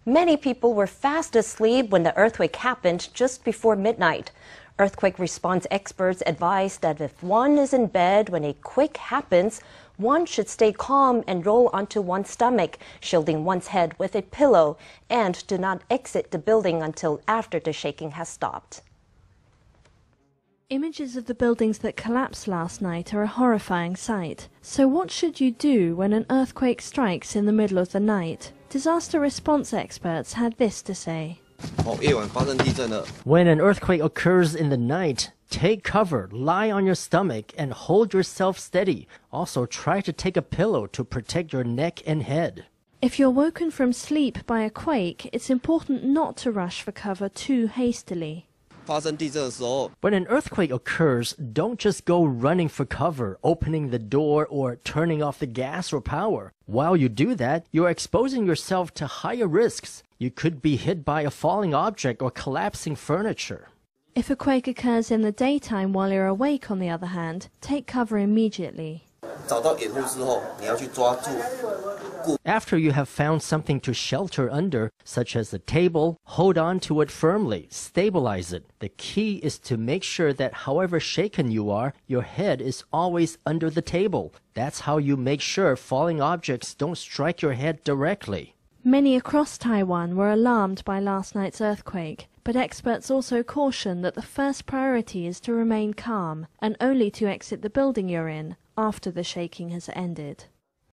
Many people were fast asleep when the earthquake happened just before midnight. Earthquake response experts advise that if one is in bed when a quake happens, one should stay calm and roll onto one's stomach, shielding one's head with a pillow, and do not exit the building until after the shaking has stopped. Images of the buildings that collapsed last night are a horrifying sight. So what should you do when an earthquake strikes in the middle of the night? Disaster response experts had this to say. When an earthquake occurs in the night, take cover, lie on your stomach, and hold yourself steady. Also, try to take a pillow to protect your neck and head. If you're woken from sleep by a quake, it's important not to rush for cover too hastily. When an earthquake occurs, don't just go running for cover, opening the door, or turning off the gas or power. While you do that, you're exposing yourself to higher risks. You could be hit by a falling object or collapsing furniture. If a quake occurs in the daytime while you're awake, on the other hand, take cover immediately. After you have found something to shelter under, such as a table, hold on to it firmly, stabilize it. The key is to make sure that however shaken you are, your head is always under the table. That's how you make sure falling objects don't strike your head directly. Many across Taiwan were alarmed by last night's earthquake, but experts also caution that the first priority is to remain calm and only to exit the building you're in after the shaking has ended.